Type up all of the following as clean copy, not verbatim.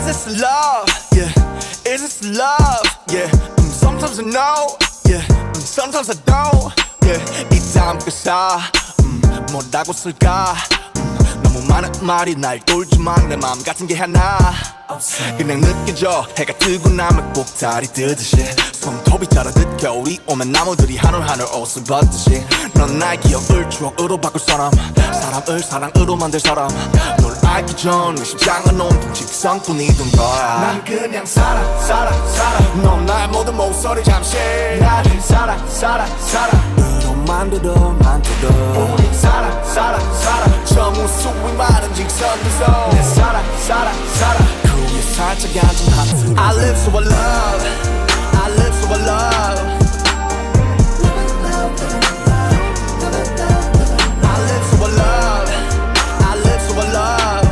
Is this love? Yeah. Is this love? Yeah. Sometimes I know. Yeah. Sometimes I don't. Yeah. 이 다음 가사 뭐라고 쓸까? 너무 많은 말이 날 돌지만 내 마음 같은 게 하나 그냥 느껴져. 해가 뜨고 나면 꼭 달이 뜨듯이 손톱이 자라듯 겨울이 오면 나무들이 한올 한올 옷을 벗듯이 넌 나의 기억을 추억으로 바꿀 사람, 사람을 사랑으로 만들 사람. 널 알기 전 심장은 온통 직성뿐이던 거야. 난 그냥 살아 넌 나의 모든 목소리 잠시 나를 살아 으로만 들어 우리 살아 저 무수히 많은 직선들 속 내 살아 그 위에 살짝 앉은 하트. I live so I love, I live so I love, I live so I love, I live so I love.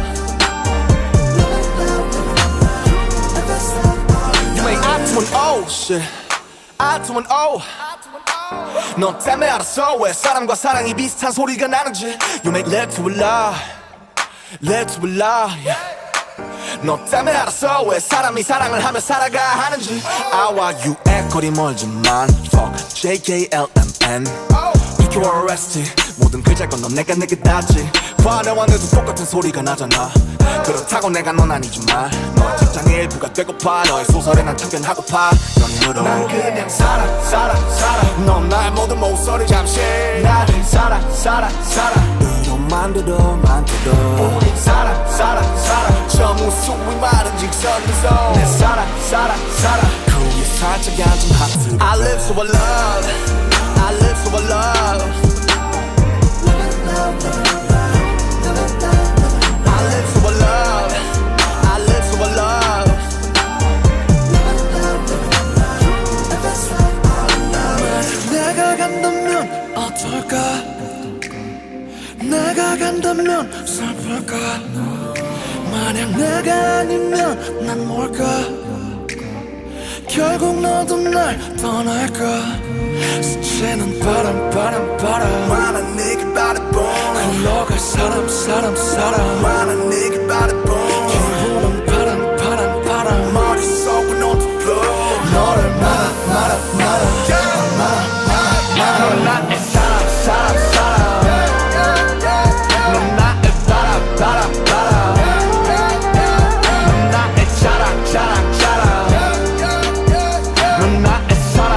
You ain't I to an O shit, I to an O. 너 때문에 알았어 왜 사람과 사랑이 비슷한 소리가 나는지. You make love to a lie, love to a lie, yeah. 너 때문에 알았어 왜 사람이 사랑을 하며 살아가 하는지. I와 U의 거리 멀지만 fuck JKLMN PQR arrested 모든 글자 건너 내가 내게 닿지. 화내와 내도 똑같은 소리가 나잖아. 그렇다고 내가 넌 아니지만 너의 책장의 일부가 되고파. 너의 소설에 난 참견하고파. 연인으로 난 그냥 살아 넌 나의 모든 목소리 잠시 나를 살아 으로만 들어 우리 살아 저 무수히 많은 직선들 속 내 살아 그 위에 살짝 앉은 하트. I live so I love, I live so I love, I live so I love, I live so I love. 내가 간다면 어떨까? 내가 간다면 슬플까? 만약 내가 아니면 난 뭘까? 결국 너도 날 떠날까? 스치는 바람 많은 네게 바라본 흘러갈 사람 많은 네게 바라본 기분은 바람 머릿속은 온통 너를 말아 넌 나의 사람 넌 나의 바람 넌 나의 자랑 넌 나의 사랑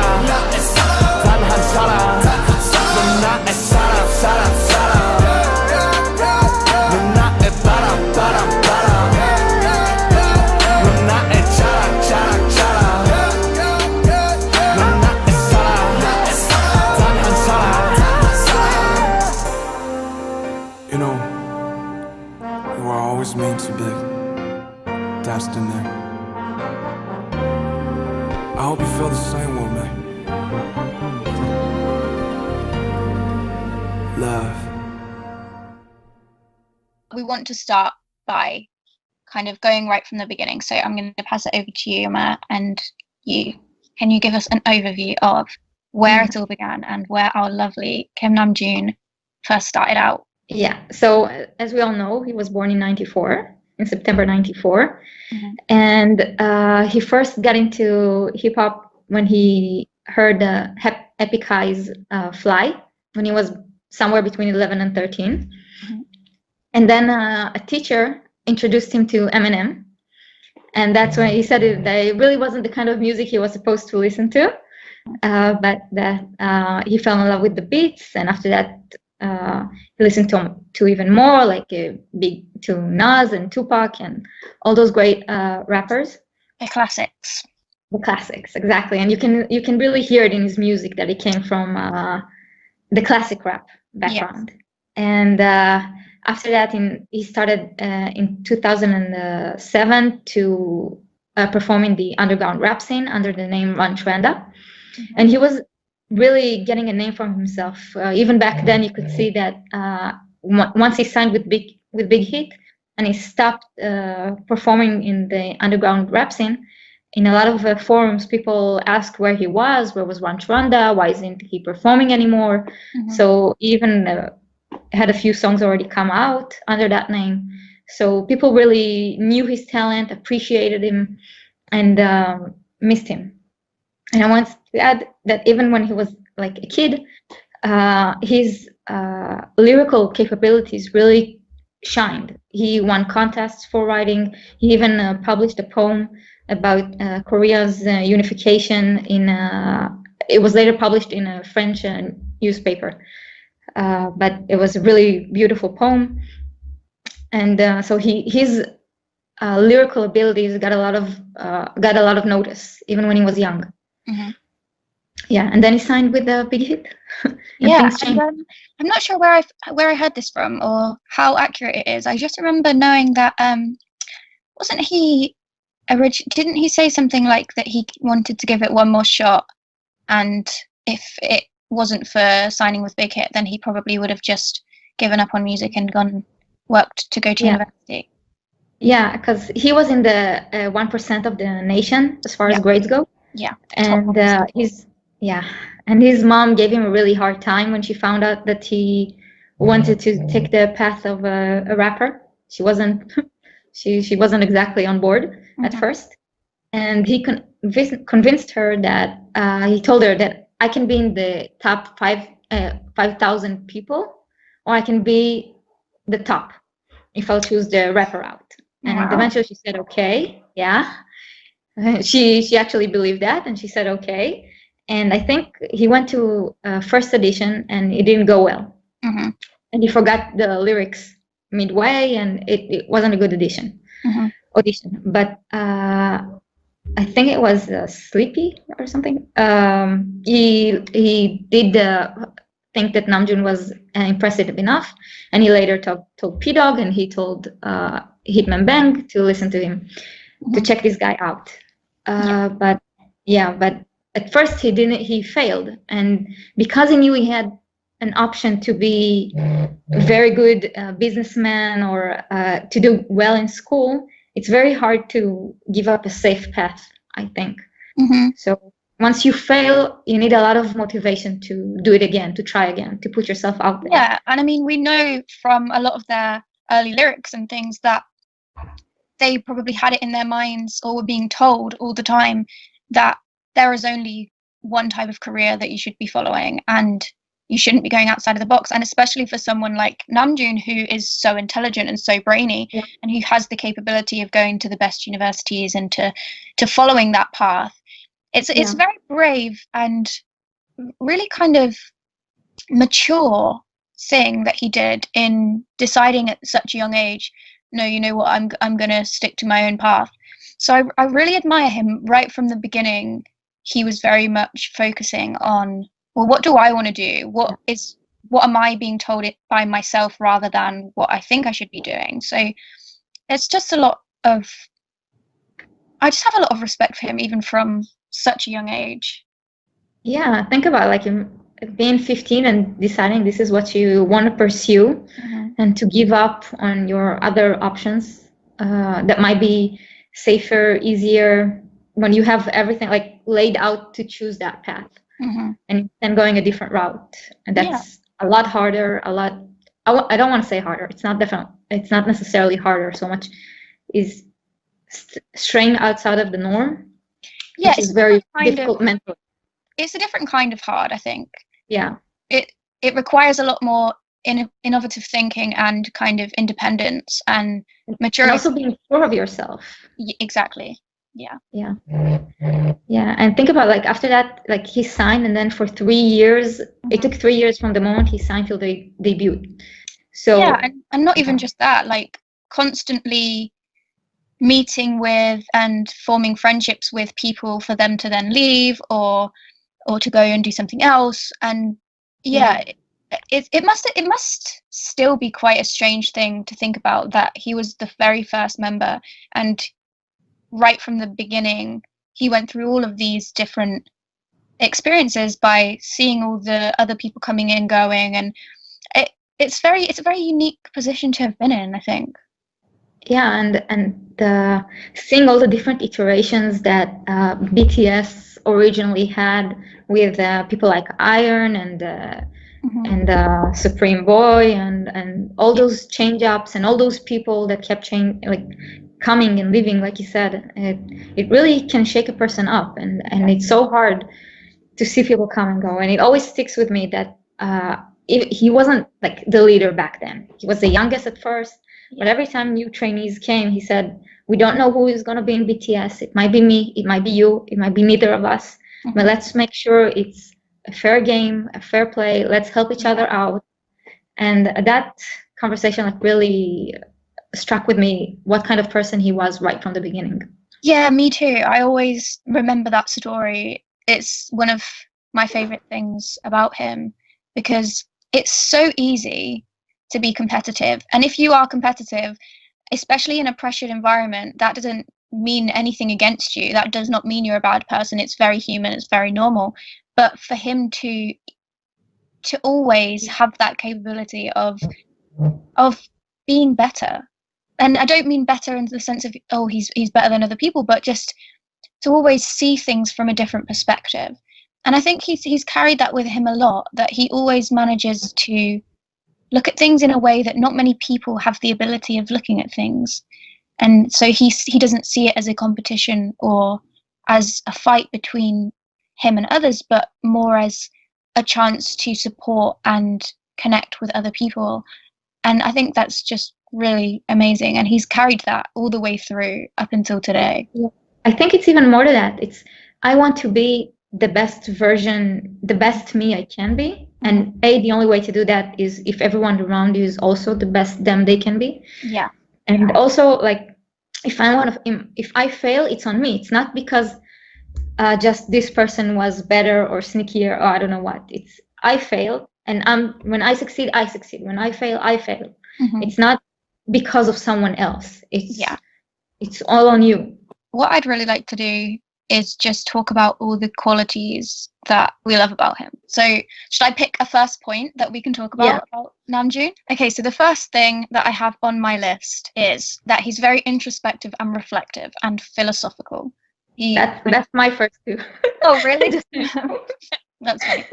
단 한 사람. 넌 나의 사랑 넌 나의 바람 넌 나의 자랑 넌 나의 사랑 단 한 사람. You know, you were always meant to be destined there. I hope you feel the same way, man. Love. We want to start by kind of going right from the beginning. So I'm going to pass it over to you, Emma, and can you give us an overview of where it all began and where our lovely Kim Namjoon first started out? Yeah, so as we all know, he was born in September 94. And he first got into hip-hop when he heard Epic High's Fly, when he was somewhere between 11 and 13. And then a teacher introduced him to Eminem. And that's when he said that it really wasn't the kind of music he was supposed to listen to, but that he fell in love with the beats. And after that, he listened to even more, like to Nas and Tupac and all those great rappers. The classics. The classics, exactly. And you can really hear it in his music that he came from the classic rap background. Yes. And after that, he started in 2007 to perform in the underground rap scene under the name Run Trenda. And he was really getting a name for himself. Even back then, you could see that once he signed with Big Hit and he stopped performing in the underground rap scene, in a lot of forums, people asked where he was, where was Run Trenda, why isn't he performing anymore? So even had a few songs already come out under that name. So people really knew his talent, appreciated him, and missed him. And I want to add that even when he was like a kid, his lyrical capabilities really shined. He won contests for writing. He even published a poem about Korea's unification in it was later published in a French newspaper, but it was a really beautiful poem. And so his lyrical abilities got a lot of notice even when he was young. Mm-hmm. Yeah, and then he signed with Big Hit. Yeah, and, I'm not sure where I heard this from or how accurate it is. I just remember knowing that wasn't he didn't he say something like that he wanted to give it one more shot, and if it wasn't for signing with Big Hit, then he probably would have just given up on music and worked to go to university. Yeah, because he was in the 1% of the nation as far as grades go. Yeah, and his mom gave him a really hard time when she found out that he wanted to take the path of a rapper. She wasn't she wasn't exactly on board at first, and he convinced her that he told her that I can be in the top 5,000 people, or I can be the top if I'll choose the rapper route. And eventually she said okay, she actually believed that, and she said okay. And I think he went to first audition and it didn't go well. And he forgot the lyrics midway, and it wasn't a good audition. But I think it was Sleepy or something. He did think that Namjoon was impressive enough, and he later told P-Dog, and he told Hitman Bang to listen to him, to check this guy out. But at first he failed, and because he knew he had an option to be a very good businessman or to do well in school, it's very hard to give up a safe path, I think. So once you fail, you need a lot of motivation to do it again, to try again, to put yourself out there. Yeah, and I mean, we know from a lot of their early lyrics and things that they probably had it in their minds, or were being told all the time, that there is only one type of career that you should be following, and you shouldn't be going outside of the box. And especially for someone like Namjoon, who is so intelligent and so brainy, and who has the capability of going to the best universities and to following that path. It's very brave and really kind of mature thing that he did in deciding at such a young age, no, you know what, I'm gonna stick to my own path. So I really admire him. Right from the beginning, he was very much focusing on, well, what do I want to do? What am I being told it by myself rather than what I think I should be doing? So it's just I just have a lot of respect for him, even from such a young age. Yeah, think about like him being 15 and deciding this is what you want to pursue, and to give up on your other options that might be safer, easier, when you have everything like laid out to choose that path, and then going a different route. And that's a lot harder, I don't want to say harder, it's not necessarily harder so much, is straying outside of the norm. Which is very difficult mentally. It's a different kind of hard, I think. Yeah. It requires a lot more innovative thinking and kind of independence and maturity. And also being sure of yourself. Exactly. Yeah. And think about, like, after that, like, he signed, and then for 3 years, it took 3 years from the moment he signed till they debuted. So and not even just that, like, constantly meeting with and forming friendships with people for them to then leave or to go and do something else. And it must still be quite a strange thing to think about, that he was the very first member, and right from the beginning he went through all of these different experiences by seeing all the other people coming in, going, and it's a very unique position to have been in, I think. And seeing all the different iterations that BTS originally had with people like Iron and and Supreme Boy and all those change ups and all those people that kept coming and leaving, like you said. It really can shake a person up, and it's so hard to see people come and go. And it always sticks with me that he wasn't like the leader back then. He was the youngest at first, but every time new trainees came, he said, we don't know who is going to be in BTS. It might be me, it might be you, it might be neither of us, but let's make sure it's a fair game, a fair play. Let's help each other out. And that conversation like really struck with me what kind of person he was right from the beginning. Yeah, me too. I always remember that story. It's one of my favorite things about him, because it's so easy to be competitive. And if you are competitive, especially in a pressured environment, that doesn't mean anything against you. That does not mean you're a bad person. It's very human, it's very normal. But for him to always have that capability of being better, and I don't mean better in the sense of, oh, he's better than other people, but just to always see things from a different perspective. And I think he's carried that with him a lot, that he always manages to look at things in a way that not many people have the ability of looking at things. And so he doesn't see it as a competition or as a fight between him and others, but more as a chance to support and connect with other people. And I think that's just really amazing. And he's carried that all the way through up until today. I think it's even more to that. I want to be the best version, the best me I can be. And the only way to do that is if everyone around you is also the best them they can be. Yeah. And also, like, if I fail, it's on me. It's not because just this person was better or sneakier or I don't know what. It's I failed, and when I succeed, I succeed. When I fail, I fail. It's not because of someone else. It's all on you. What I'd really like to do is just talk about all the qualities that we love about him. So should I pick a first point that we can talk about Namjoon? Okay, so the first thing that I have on my list is that he's very introspective and reflective and philosophical. That's my first two. Oh, really? That's funny.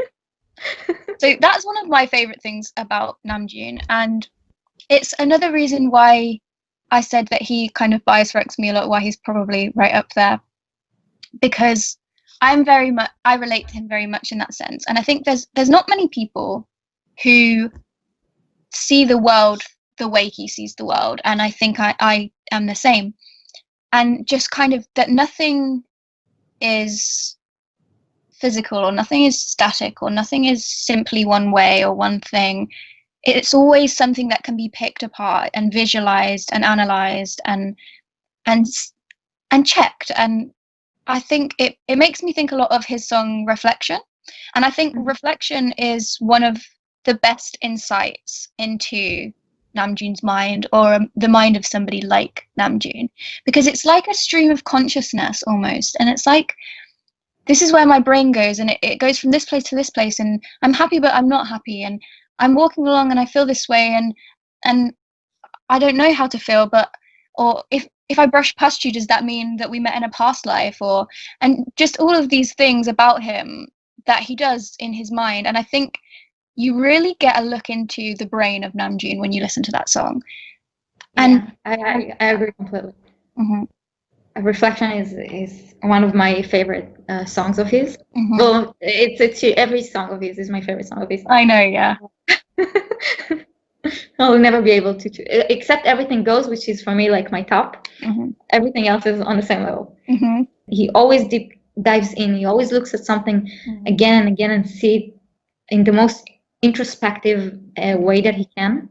So that's one of my favorite things about Namjoon, and it's another reason why I said that he kind of bias wrecks me a lot, why he's probably right up there, because I relate to him very much in that sense. And I think there's not many people who see the world the way he sees the world, and I think I am the same. And just kind of that nothing is physical, or nothing is static, or nothing is simply one way or one thing. It's always something that can be picked apart and visualized and analyzed and checked. And I think it makes me think a lot of his song Reflection. And I think Reflection is one of the best insights into Namjoon's mind, or the mind of somebody like Namjoon, because it's like a stream of consciousness almost. And it's like, this is where my brain goes, and it goes from this place to this place, and I'm happy but I'm not happy, and I'm walking along and I feel this way, and I don't know how to feel, or if I brush past you, does that mean that we met in a past life? And just all of these things about him that he does in his mind. And I think you really get a look into the brain of Namjoon when you listen to that song. And I agree completely. Reflection is one of my favorite songs of his. Well, it's every song of his is my favorite song of his. I know, yeah. I'll never be able to choose, except Everything Goes, which is for me like my top. Everything else is on the same level. He always deep dives in. He always looks at something again and again and see it in the most introspective way that he can.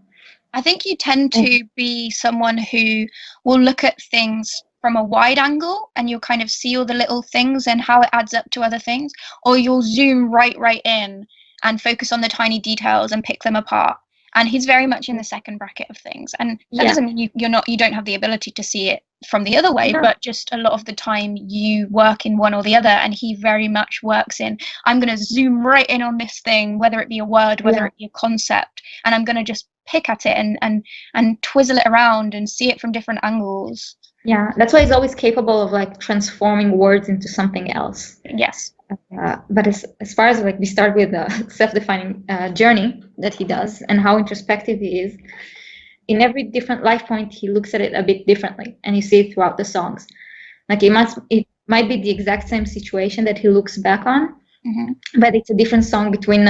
I think you tend to be someone who will look at things from a wide angle, and you'll kind of see all the little things and how it adds up to other things, or you'll zoom right in and focus on the tiny details and pick them apart. And he's very much in the second bracket of things, and that doesn't mean you don't have the ability to see it from the other way, but just a lot of the time you work in one or the other, and he very much works in, I'm going to zoom right in on this thing, whether it be a word, whether it be a concept, and I'm going to just pick at it and twizzle it around and see it from different angles. Yeah, that's why he's always capable of like transforming words into something else. Yes. But as far as like we start with the self-defining journey that he does and how introspective he is, in every different life point he looks at it a bit differently, and you see it throughout the songs. Like it might be the exact same situation that he looks back on, but it's a different song between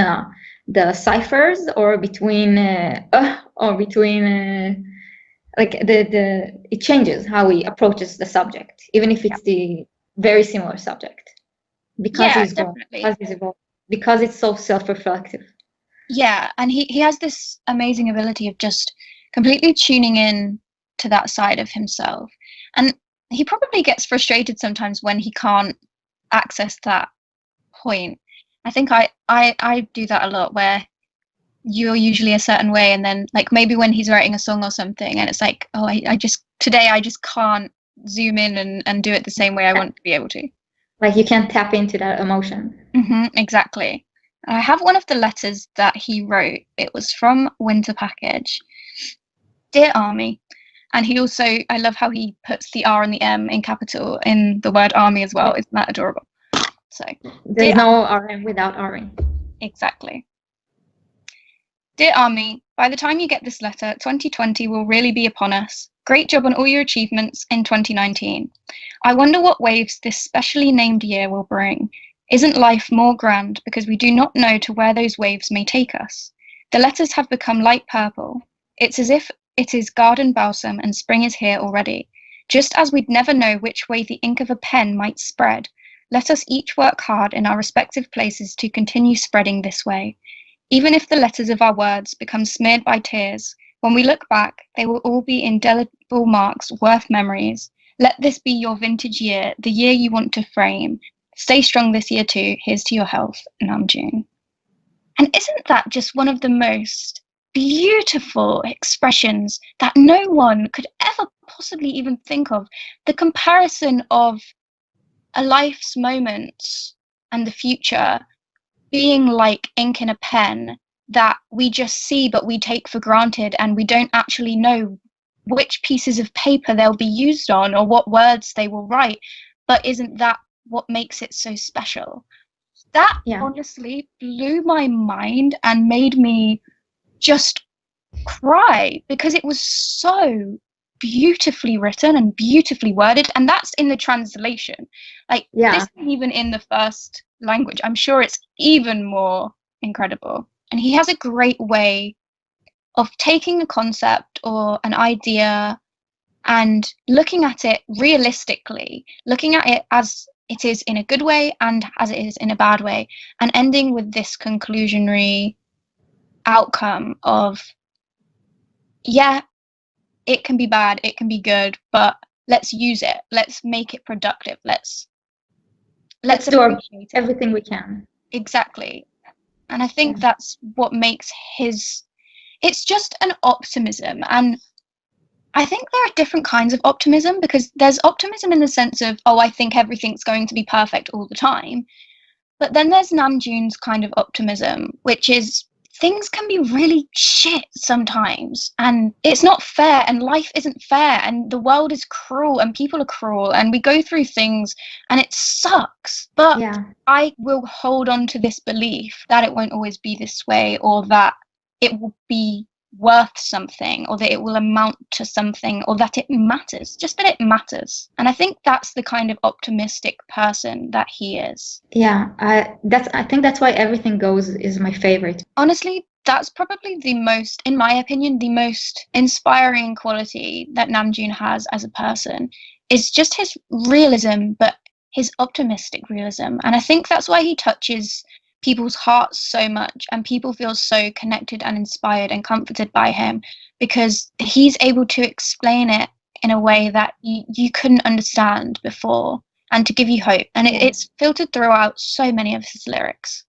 the ciphers or between like it changes how he approaches the subject, even if it's the very similar subject, because Yeah, he's grown, definitely. because he's evolved, because it's so self-reflective. Yeah, and he has this amazing ability of just completely tuning in to that side of himself. And he probably gets frustrated sometimes when he can't access that point. I think I do that a lot, where you're usually a certain way, and then like maybe when he's writing a song or something and it's like, oh, I just can't zoom in and do it the same way I want to be able to. Like you can't tap into that emotion. Exactly. I have one of the letters that he wrote. It was from Winter Package. Dear Army. And he also, I love how he puts the R and the M in capital in the word army as well. Isn't that adorable? So there's no RM without RM. Exactly. Dear Army, by the time you get this letter, 2020 will really be upon us. Great job on all your achievements in 2019. I wonder what waves this specially named year will bring. Isn't life more grand because we do not know to where those waves may take us? The letters have become light purple. It's as if it is garden balsam and spring is here already. Just as we'd never know which way the ink of a pen might spread, let us each work hard in our respective places to continue spreading this way. Even if the letters of our words become smeared by tears, when we look back, they will all be indelible marks worth memories. Let this be your vintage year, the year you want to frame. Stay strong this year too. Here's to your health, Namjoon. And isn't that just one of the most beautiful expressions that no one could ever possibly even think of? The comparison of a life's moments and the future being like ink in a pen that we just see but we take for granted, and we don't actually know which pieces of paper they'll be used on or what words they will write. But isn't that what makes it so special? That honestly blew my mind and made me just cry, because it was so beautifully written and beautifully worded, and that's in the translation. Like this isn't even in the first language. I'm sure it's even more incredible. And he has a great way of taking a concept or an idea and looking at it realistically, looking at it as it is in a good way and as it is in a bad way, and ending with this conclusionary outcome of, yeah, it can be bad, it can be good, but let's use it. Let's make it productive. Let's do everything we can. Exactly. And I think that's what makes it's just an optimism. And I think there are different kinds of optimism, because there's optimism in the sense of, oh, I think everything's going to be perfect all the time. But then there's Namjoon's kind of optimism, which is things can be really shit sometimes, and it's not fair, and life isn't fair, and the world is cruel, and people are cruel, and we go through things and it sucks. But I will hold on to this belief that it won't always be this way, or that it will be worth something, or that it will amount to something, or that it matters, just that it matters. And I think that's the kind of optimistic person that he is. I think that's why Everything Goes is my favorite. Honestly, that's probably the most, in my opinion, the most inspiring quality that Namjoon has as a person, is just his realism, but his optimistic realism. And I think that's why he touches people's hearts so much, and people feel so connected and inspired and comforted by him, because he's able to explain it in a way that you couldn't understand before, and to give you hope. And it's filtered throughout so many of his lyrics.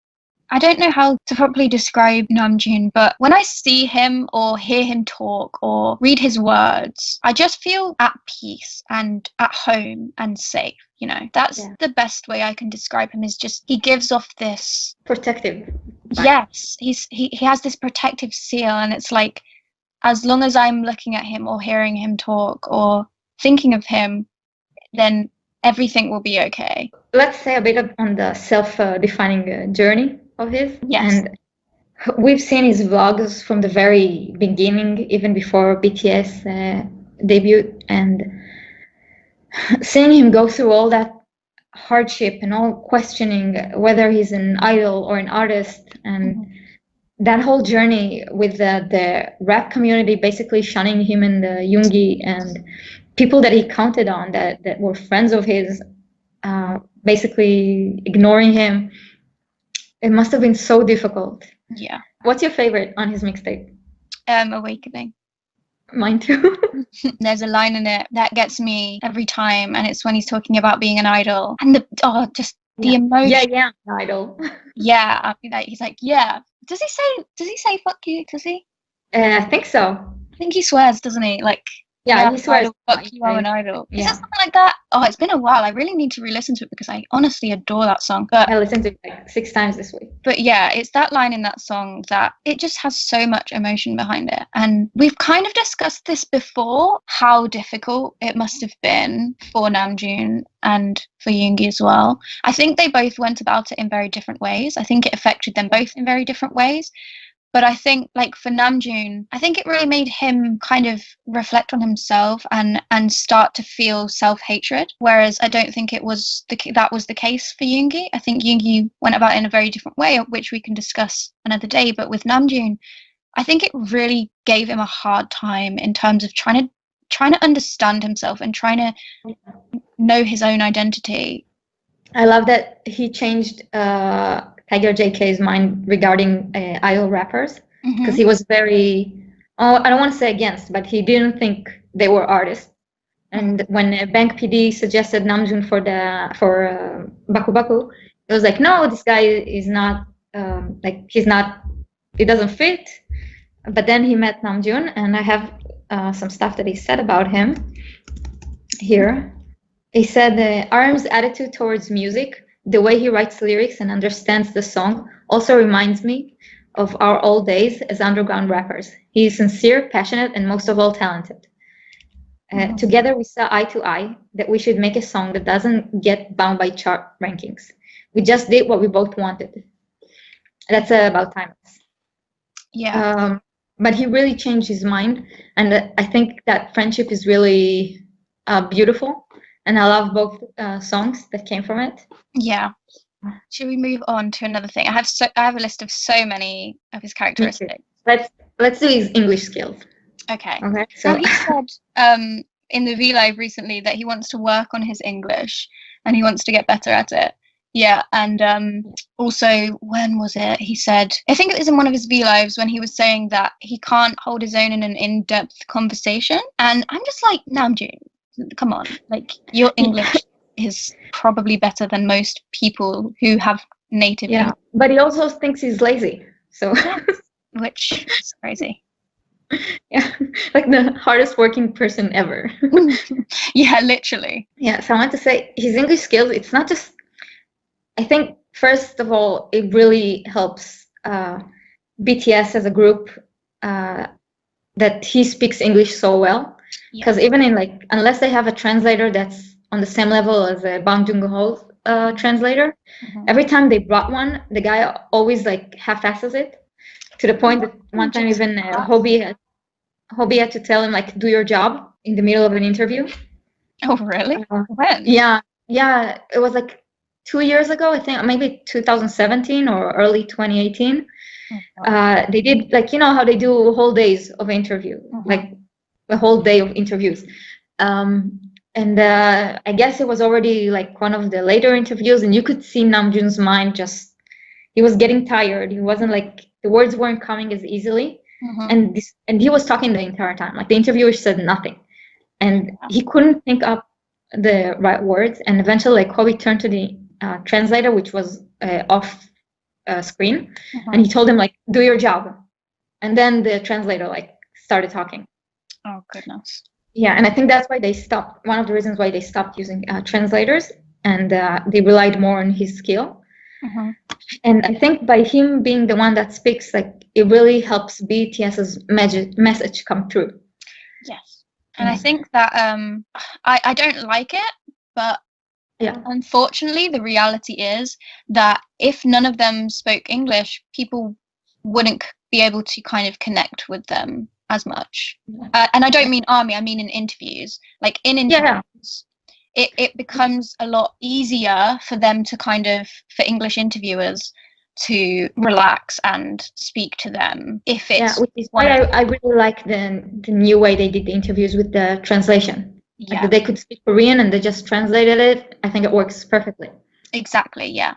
I don't know how to properly describe Namjoon, but when I see him or hear him talk or read his words, I just feel at peace and at home and safe. You know, that's the best way I can describe him, is just he gives off this protective vibe. Yes, he has this protective seal, and it's like, as long as I'm looking at him or hearing him talk or thinking of him, then everything will be okay. Let's say a bit on the self-defining journey of his. Yes. And we've seen his vlogs from the very beginning, even before BTS debut, and seeing him go through all that hardship and all questioning whether he's an idol or an artist, and that whole journey with the rap community basically shunning him and Yoongi and people that he counted on that were friends of his, basically ignoring him. It must have been so difficult. Yeah. What's your favorite on his mixtape? Awakening. Mine too. There's a line in it that gets me every time, and it's when he's talking about being an idol and the emotion. Yeah, idol. Yeah, I think that he's like, yeah. Does he say fuck you? Does he? I think so. I think he swears, doesn't he? Like, yeah, he swears. Idol, fuck you, I'm an idol. Yeah. Is it something like that? Oh, it's been a while. I really need to re-listen to it because I honestly adore that song. But I listened to it like 6 times this week. But yeah, it's that line in that song that it just has so much emotion behind it. And we've kind of discussed this before, how difficult it must have been for Namjoon and for Yoongi as well. I think they both went about it in very different ways. I think it affected them both in very different ways. But I think, like, for Namjoon, I think it really made him kind of reflect on himself and start to feel self-hatred. Whereas I don't think that was the case for Yoongi. I think Yoongi went about it in a very different way, which we can discuss another day. But with Namjoon, I think it really gave him a hard time in terms of trying to understand himself and trying to know his own identity. I love that he changed Tiger JK's mind regarding idol rappers, because he was very, I don't want to say against, but he didn't think they were artists. And when Bank PD suggested Namjoon for Baku Baku, it was like, no, this guy is not, he doesn't fit. But then he met Namjoon, and I have some stuff that he said about him here. He said, ARM's attitude towards music, the way he writes lyrics and understands the song, also reminds me of our old days as underground rappers. He is sincere, passionate, and most of all talented. Together we saw eye to eye that we should make a song that doesn't get bound by chart rankings. We just did what we both wanted. That's about Timeless. Yeah. But he really changed his mind, and I think that friendship is really beautiful. And I love both songs that came from it. Yeah. Should we move on to another thing? I have a list of so many of his characteristics. Let's do his English skills. Okay. So he said in the V Live recently that he wants to work on his English and he wants to get better at it. Yeah, and also, when was it? He said, I think it was in one of his V Lives when he was saying that he can't hold his own in an in-depth conversation. And I'm just like, Namjoon, come on, like, your English is probably better than most people who have native English. But he also thinks he's lazy, so which is crazy. Yeah, like the hardest working person ever. Yeah, literally. Yeah, so I want to say his English skills, it's not just, I think first of all it really helps BTS as a group that he speaks English so well. Because even in, like, unless they have a translator that's on the same level as a Bang Joon-ho's translator, every time they brought one, the guy always like half-asses it, to the point that one time even Hobie had to tell him, like, do your job in the middle of an interview. Oh, really? When? Yeah, it was like 2 years ago, I think, maybe 2017 or early 2018. They did, like, you know how they do whole days of interview, like a whole day of interviews. And I guess it was already like one of the later interviews, and you could see Namjoon's mind just, he was getting tired. He wasn't, like, the words weren't coming as easily. And he was talking the entire time. Like, the interviewer said nothing. And he couldn't think up the right words. And eventually, like, Hobie turned to the translator, which was off screen. And he told him, like, do your job. And then the translator, like, started talking. Oh, goodness. Yeah, and I think that's why they stopped. One of the reasons why they stopped using translators, and they relied more on his skill. And I think by him being the one that speaks, like, it really helps BTS's message come through. Yes. And I think that I don't like it, but Yeah. unfortunately, the reality is that if none of them spoke English, people wouldn't be able to kind of connect with them as much. And I don't mean ARMY, I mean in interviews. Like in interviews, it becomes a lot easier for them to kind of, for English interviewers to relax and speak to them if it's which is why I really like the new way they did the interviews with the translation. Like that they could speak Korean and they just translated it. I think it works perfectly. Exactly, yeah.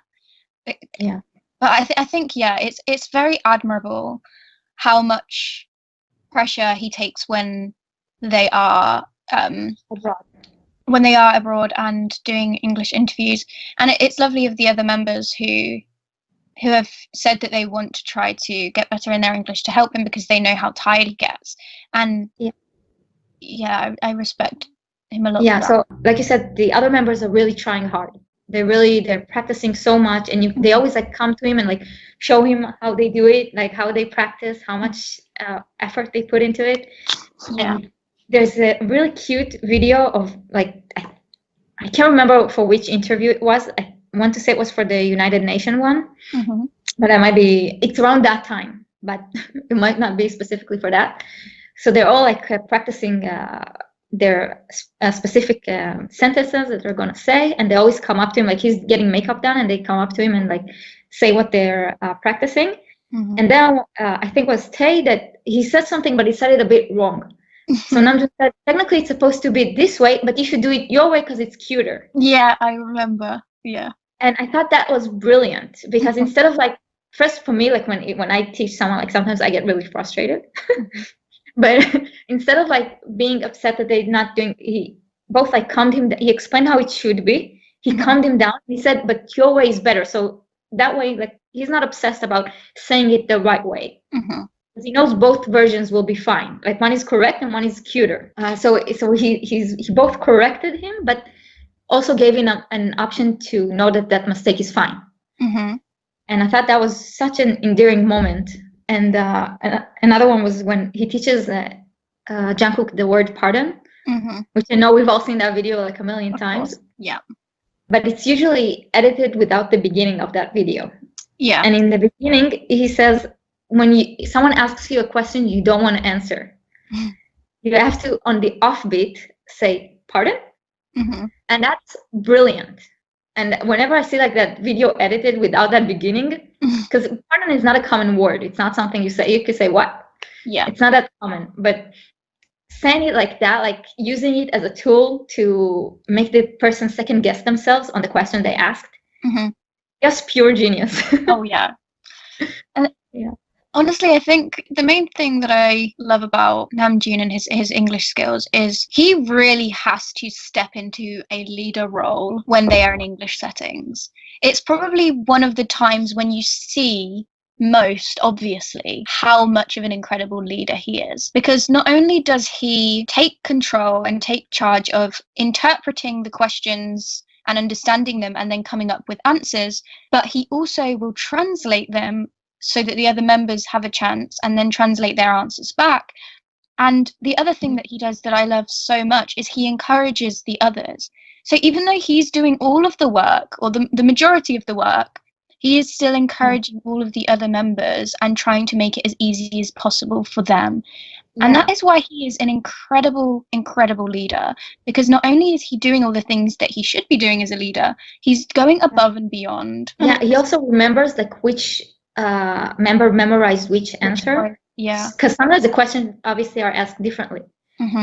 Yeah. But I think it's very admirable how much pressure he takes when they are abroad and doing English interviews. And it's lovely of the other members who have said that they want to try to get better in their English to help him because they know how tired he gets. And I respect him a lot. Yeah, so like you said, the other members are really trying hard. They're practicing so much, and they always like come to him and like show him how they do it, like how they practice, how much effort they put into it. Yeah. And there's a really cute video of like I can't remember for which interview it was. I want to say it was for the United Nations one, but it's around that time, but it might not be specifically for that. So they're all like practicing their specific sentences that they're gonna say, and they always come up to him, like he's getting makeup done, and they come up to him and like say what they're practicing. And then I think it was Tay that he said something, but he said it a bit wrong. So Namjoon said, technically it's supposed to be this way, but you should do it your way because it's cuter. Yeah, I remember. Yeah. And I thought that was brilliant because instead of like, first for me, like when I teach someone, like sometimes I get really frustrated. But instead of like being upset that they're not doing, he both like calmed him. He explained how it should be. He calmed him down. He said, "But your way is better." So that way, like he's not obsessed about saying it the right way. Because he knows both versions will be fine. Like one is correct and one is cuter. So he both corrected him, but also gave him an option to know that mistake is fine. And I thought that was such an endearing moment. And another one was when he teaches Jungkook the word pardon, which I know we've all seen that video like a million times. Yeah. But it's usually edited without the beginning of that video. Yeah. And in the beginning, he says, when someone asks you a question you don't want to answer, you have to, on the offbeat, say pardon. And that's brilliant. And whenever I see like that video edited without that beginning, because pardon is not a common word. It's not something you say. You could say what? Yeah. It's not that common. But saying it like that, like using it as a tool to make the person second guess themselves on the question they asked, just pure genius. Oh yeah. And honestly, I think the main thing that I love about Namjoon and his English skills is he really has to step into a leader role when they are in English settings. It's probably one of the times when you see most obviously how much of an incredible leader he is, because not only does he take control and take charge of interpreting the questions and understanding them and then coming up with answers, but he also will translate them so that the other members have a chance and then translate their answers back. And the other thing that he does that I love so much is he encourages the others. So even though he's doing all of the work, or the majority of the work, he is still encouraging all of the other members and trying to make it as easy as possible for them. And that is why he is an incredible, incredible leader, because not only is he doing all the things that he should be doing as a leader, he's going above and beyond. Yeah, he also remembers like which member memorized which answer. Yeah. Because sometimes the questions obviously are asked differently,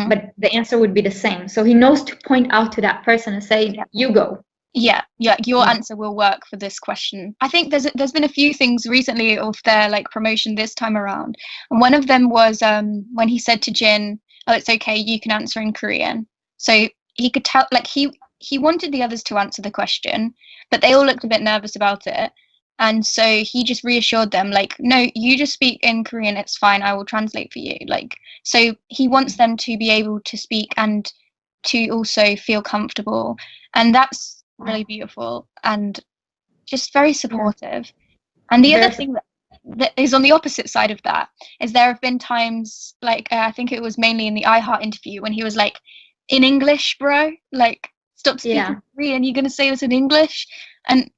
but the answer would be the same. So he knows to point out to that person and say, you go. Yeah, your answer will work for this question. I think there's been a few things recently of their like promotion this time around, and one of them was when he said to Jin, "Oh, it's okay, you can answer in Korean." So he could tell, like he wanted the others to answer the question, but they all looked a bit nervous about it, and so he just reassured them, like, "No, you just speak in Korean. It's fine. I will translate for you." Like, so he wants them to be able to speak and to also feel comfortable, and that's really beautiful and just very supportive. And the other thing that is on the opposite side of that is there have been times like I think it was mainly in the iHeart interview when he was like, in English, bro, like stop speaking Korean, you're gonna say this in English. And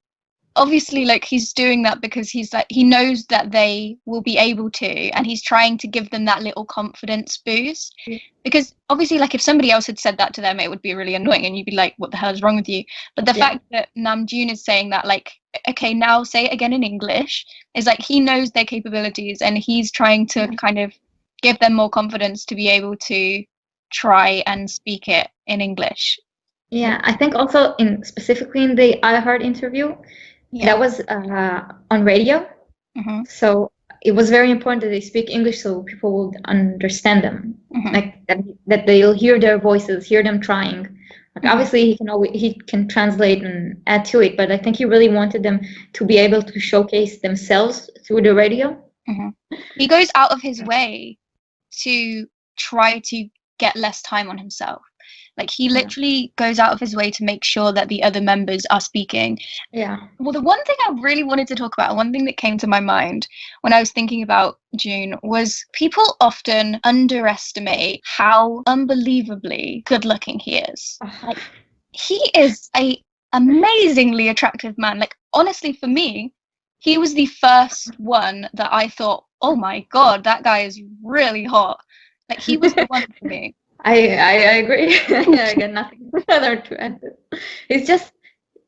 obviously like he's doing that because he's like, he knows that they will be able to, and he's trying to give them that little confidence boost. Because obviously like if somebody else had said that to them, it would be really annoying and you'd be like, what the hell is wrong with you? But the fact that Namjoon is saying that, like, okay, now say it again in English, is like he knows their capabilities and he's trying to kind of give them more confidence to be able to try and speak it in English. I think also specifically in the iHeart interview, that was on radio. So it was very important that they speak English so people would understand them, like that they'll hear their voices, hear them trying. Like obviously he can translate and add to it, but I think he really wanted them to be able to showcase themselves through the radio. He goes out of his way to try to get less time on himself. Like he literally goes out of his way to make sure that the other members are speaking. Well, the one thing I really wanted to talk about, one thing that came to my mind when I was thinking about June, was people often underestimate how unbelievably good looking he is. Like, he is a amazingly attractive man. Like honestly, for me, he was the first one that I thought, oh my god, that guy is really hot. Like he was the one for me. I agree. I got nothing further to add.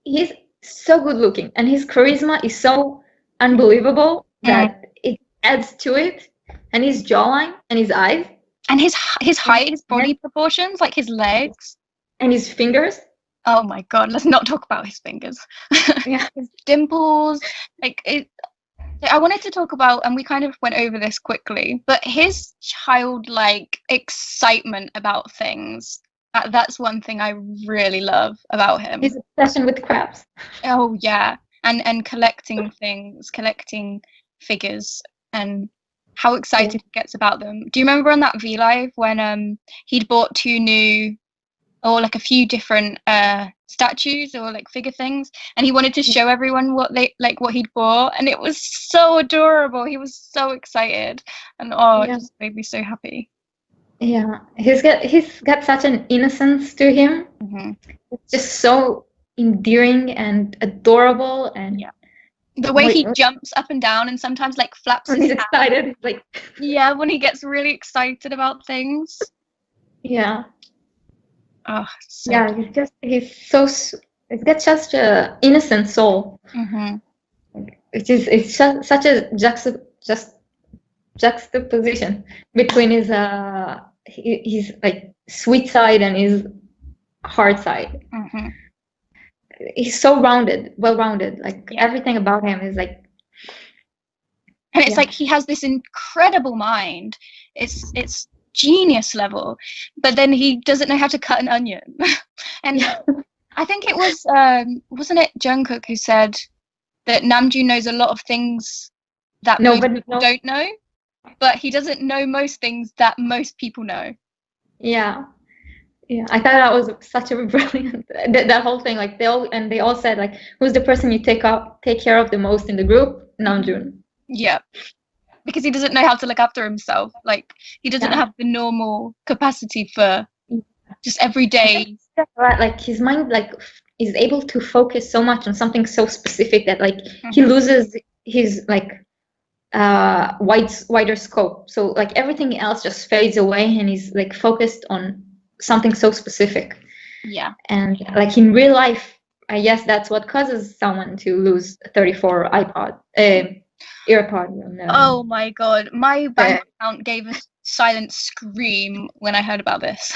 He's so good looking, and his charisma is so unbelievable that it adds to it. And his jawline and his eyes and his height, his body proportions, like his legs and his fingers. Oh my god, let's not talk about his fingers. His dimples, like it. I wanted to talk about, and we kind of went over this quickly, but his childlike excitement about things. That's one thing I really love about him. His obsession with crabs. Oh yeah, and collecting things, collecting figures, and how excited he gets about them. Do you remember on that V Live when he'd bought two new, or like a few different statues or like figure things, and he wanted to show everyone what he'd bought, and it was so adorable. He was so excited, and it just made me so happy. He's got such an innocence to him. It's just so endearing and adorable, and the way he jumps up and down and sometimes like flaps his he's hands. excited, like when he gets really excited about things. Oh, he's got such a innocent soul. It's such a juxtaposition between his like sweet side and his hard side. He's so well-rounded. Like everything about him is like, and it's like he has this incredible mind. It's genius level, but then he doesn't know how to cut an onion. And I think it was wasn't it Jungkook who said that Namjoon knows a lot of things that most people don't know, but he doesn't know most things that most people know. I thought that was such a brilliant that whole thing. Like they all said, like, who's the person you take care of the most in the group? Namjoon. Because he doesn't know how to look after himself. Like he doesn't have the normal capacity for just every day. Like his mind like is able to focus so much on something so specific that like he loses his like wider scope. So like everything else just fades away, and he's like focused on something so specific. And like in real life, I guess that's what causes someone to lose 34 AirPod. Oh my god, my bank account gave a silent scream when I heard about this.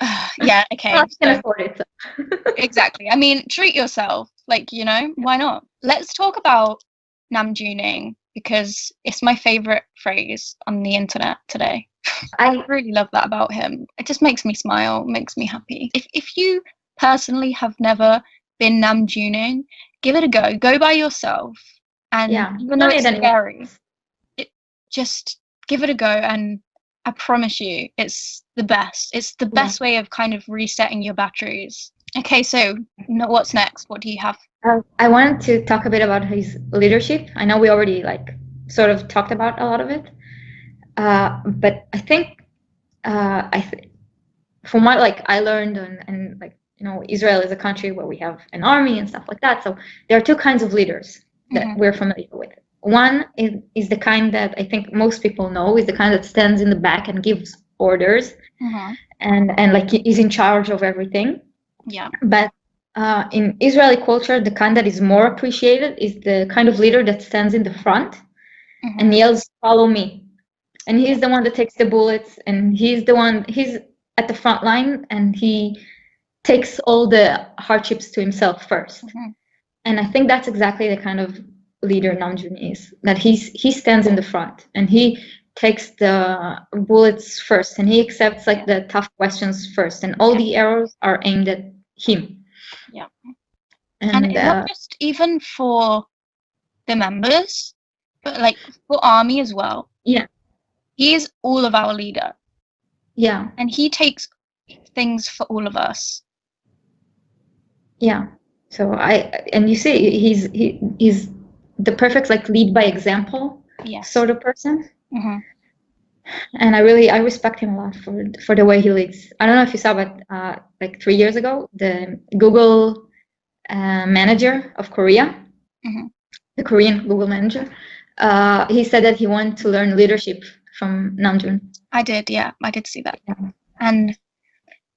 Okay. I can afford it. Exactly. I mean, treat yourself. Like, why not? Let's talk about Namjooning, because it's my favorite phrase on the internet today. I really love that about him. It just makes me smile, makes me happy. If you personally have never been Namjooning, give it a go. Go by yourself, and even though it's scary, just give it a go, and I promise you, it's the best. It's the best way of kind of resetting your batteries. Okay, so what's next? What do you have? I wanted to talk a bit about his leadership. I know we already like sort of talked about a lot of it, but I think from what like I learned and like Israel is a country where we have an army and stuff like that. So there are two kinds of leaders that we're familiar with. One is the kind that I think most people know is the kind that stands in the back and gives orders and like is in charge of everything. Yeah. But in Israeli culture, the kind that is more appreciated is the kind of leader that stands in the front and yells, "Follow me." And he's the one that takes the bullets, and he's at the front line, and he takes all the hardships to himself first. And I think that's exactly the kind of leader Namjoon is, that he stands in the front and he takes the bullets first, and he accepts like the tough questions first, and all the arrows are aimed at him. Yeah. And not just even for the members, but like for army as well. Yeah. He is all of our leader. Yeah. And he takes things for all of us. Yeah. So you see, he's the perfect like lead by example sort of person. And I respect him a lot for the way he leads. I don't know if you saw, but like 3 years ago, the Google manager of Korea, the Korean Google manager, he said that he wanted to learn leadership from Namjoon. I did see that. And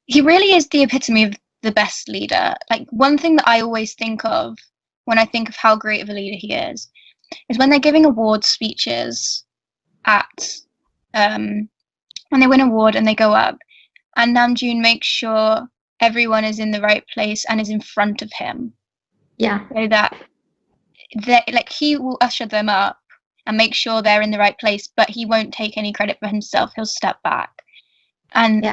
he really is the epitome of the best leader. Like, one thing that I always think of when I think of how great of a leader he is when they're giving award speeches at when they win an award and they go up, and Namjoon makes sure everyone is in the right place and is in front of him. Yeah. So that like he will usher them up and make sure they're in the right place, but he won't take any credit for himself. He'll step back. And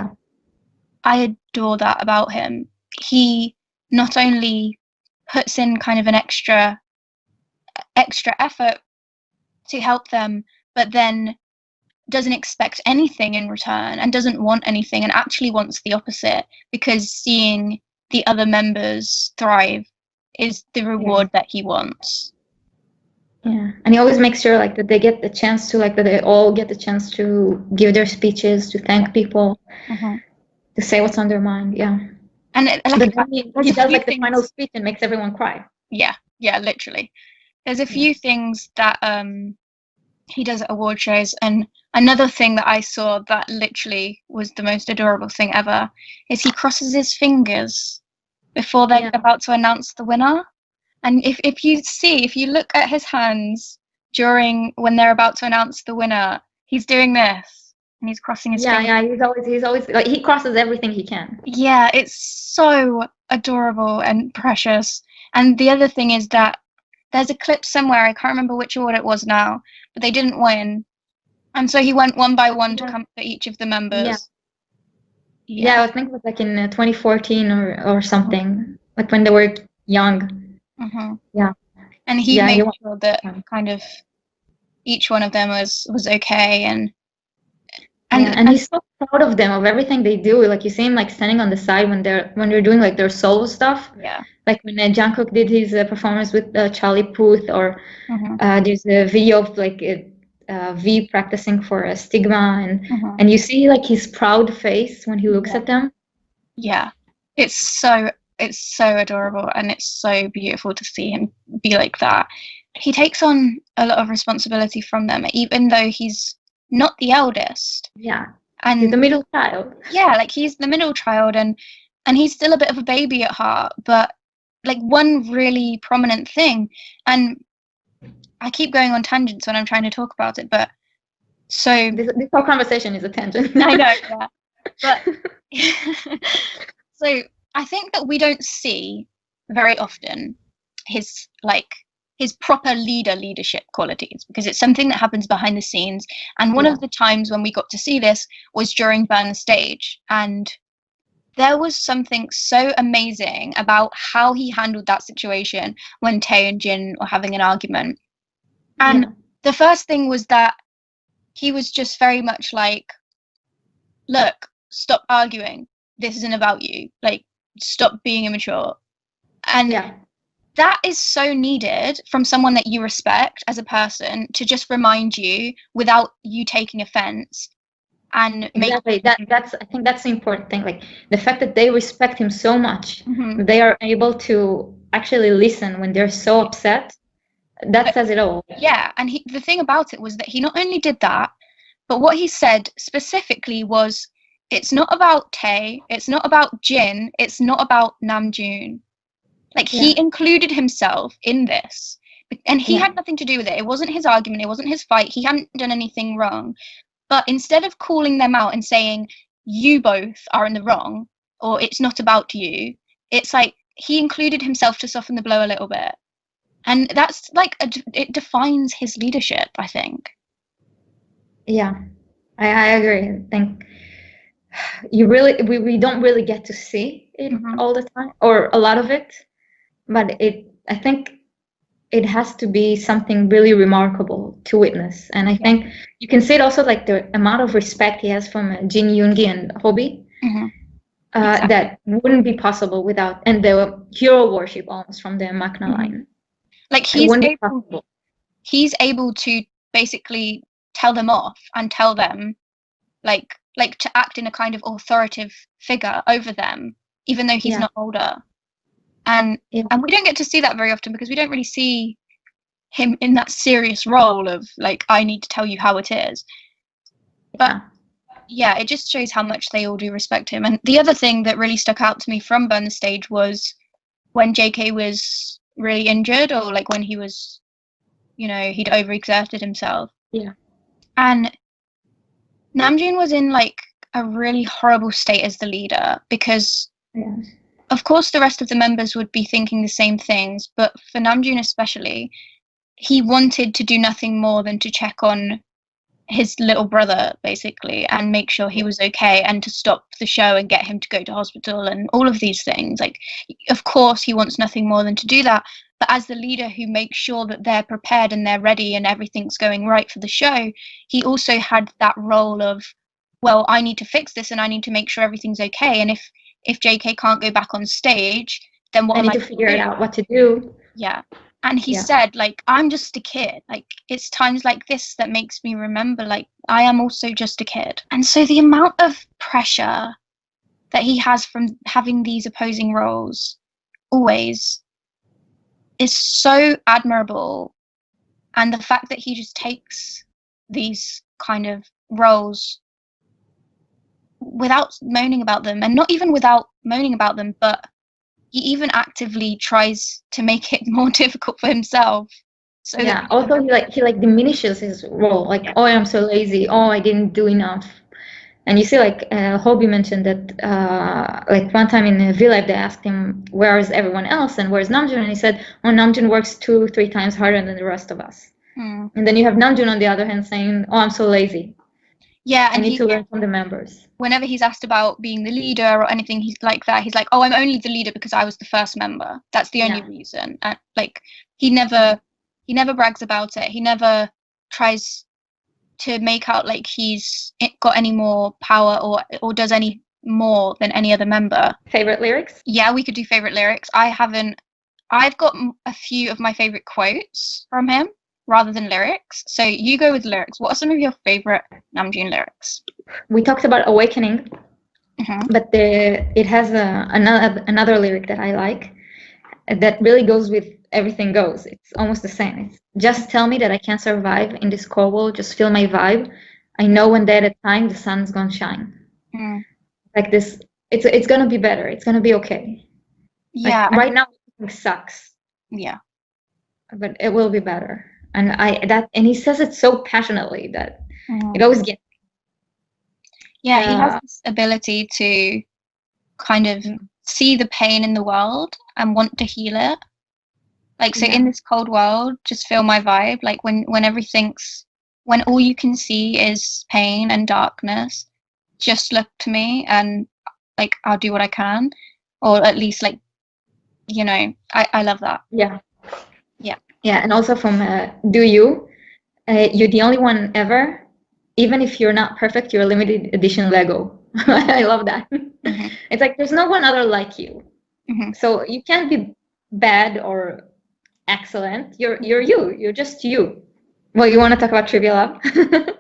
I adore that about him. He not only puts in kind of an extra effort to help them, but then doesn't expect anything in return and doesn't want anything, and actually wants the opposite, because seeing the other members thrive is the reward that he wants. Yeah, and he always makes sure like that they get the chance to that they all get the chance to give their speeches, to thank people, to say what's on their mind. Yeah, and he does like the final speech and makes everyone cry. Yeah, literally. There's a few things that he does at award shows, and another thing that I saw that literally was the most adorable thing ever is he crosses his fingers before they're about to announce the winner. And if you look at his hands when they're about to announce the winner, he's doing this and he's crossing his fingers. Yeah, he's always like, he crosses everything he can. Yeah, it's so adorable and precious. And the other thing is that there's a clip somewhere, I can't remember which award it was now, but they didn't win. And so he went one by one to comfort each of the members. Yeah, I think it was like in 2014 or something, like when they were young. Yeah. And he made sure that kind of each one of them was okay, and he's so proud of them, of everything they do. Like you see him like standing on the side when they're doing like their solo stuff. Yeah. Like when Jungkook did his performance with Charlie Puth, or there's a video of like V practicing for a stigma, and you see like his proud face when he looks at them. Yeah, it's so adorable, and it's so beautiful to see him be like that. He takes on a lot of responsibility from them, even though he's not the eldest. Yeah, and he's the middle child. Yeah, like he's the middle child, and he's still a bit of a baby at heart. But like, one really prominent thing, and I keep going on tangents when I'm trying to talk about it, but so this whole conversation is a tangent. I know, yeah. But so I think that we don't see very often his proper leadership qualities, because it's something that happens behind the scenes. And one of the times when we got to see this was during Burn the Stage, and there was something so amazing about how he handled that situation when Tae and Jin were having an argument. And the first thing was that he was just very much like, look, stop arguing. This isn't about you. Like, stop being immature. And that is so needed from someone that you respect as a person, to just remind you without you taking offense and make Exactly. That's I think that's the important thing. Like the fact that they respect him so much, Mhm. they are able to actually listen when they're so upset. That says it all. Yeah, and the thing about it was that he not only did that, but what he said specifically was, it's not about Tae, it's not about Jin, it's not about Namjoon. Like, he Yeah. included himself in this, and he Yeah. had nothing to do with it. It wasn't his argument, it wasn't his fight, he hadn't done anything wrong. But instead of calling them out and saying, you both are in the wrong, or it's not about you, it's like he included himself to soften the blow a little bit. And that's like, it defines his leadership, I think. Yeah. I agree. I think we don't really get to see it Mhm. all the time, or a lot of it, but I think it has to be something really remarkable to witness. And I think you can see it also, like the amount of respect he has from Jin Yoongi and Hobie, Mhm. Exactly. that wouldn't be possible without, and the hero worship almost from the Makna Mhm. line. Like, It wouldn't be possible. he's able to basically tell them off and tell them, like to act in a kind of authoritative figure over them, even though he's Yeah. not older. And Yeah. we don't get to see that very often, because we don't really see him in that serious role of like, I need to tell you how it is. But yeah, it just shows how much they all do respect him. And the other thing that really stuck out to me from Burn the Stage was when JK was really injured, or like when he was, he'd overexerted himself. Yeah. And Namjoon was in like a really horrible state as the leader, because Yeah. of course the rest of the members would be thinking the same things, but for Namjoon especially, he wanted to do nothing more than to check on his little brother, basically, and make sure he was okay, and to stop the show and get him to go to hospital and all of these things. Like, of course he wants nothing more than to do that, but as the leader who makes sure that they're prepared and they're ready and everything's going right for the show, he also had that role of, well, I need to fix this and I need to make sure everything's okay, and if JK can't go back on stage, then what I am need I to gonna figure it do? out what to do. Yeah. And he Yeah. said, like, I'm just a kid. Like, it's times like this that makes me remember, like, I am also just a kid. And so the amount of pressure that he has from having these opposing roles always is so admirable. And the fact that he just takes these kind of roles without moaning about them, and not even without moaning about them, but he even actively tries to make it more difficult for himself. So Yeah. Also, he like diminishes his role. Like, oh, I'm so lazy. Oh, I didn't do enough. And you see, like Hobie mentioned that, like one time in V-Live, they asked him, "Where is everyone else? And where's Namjoon?" And he said, "Oh, Namjoon works 2-3 times harder than the rest of us." And then you have Namjoon on the other hand saying, "Oh, I'm so lazy. yeah, I and need to learn from the members." whenever he's asked about being the leader or anything he's like that, he's like, oh, I'm only the leader because I was the first member. That's the only reason. And like, he never brags about it. He never tries to make out like he's got any more power or does any more than any other member. Favorite lyrics? Yeah, we could do favorite lyrics. I've got a few of my favorite quotes from him rather than lyrics. So you go with lyrics. What are some of your favorite Namjoon lyrics? We talked about Awakening, but it has another lyric that I like that really goes with Everything Goes. It's almost the same. It's, just tell me that I can't survive in this cold world. Just feel my vibe. I know one day at a time the sun's gonna shine. Like this, it's gonna be better. It's gonna be okay. Yeah. Like right now, it sucks. Yeah. But it will be better. And he says it so passionately that it always gets. Yeah, he has this ability to kind of see the pain in the world and want to heal it. Like, so in this cold world, just feel my vibe. Like when all you can see is pain and darkness, just look to me and like I'll do what I can, or at least like, I love that. Yeah. Yeah. Yeah, and also from Do You, you're the only one ever. Even if you're not perfect, you're a limited edition Lego. I love that. It's like there's no one other like you. So you can't be bad or excellent. You're you. You're just you. Well, you want to talk about Trivia Love?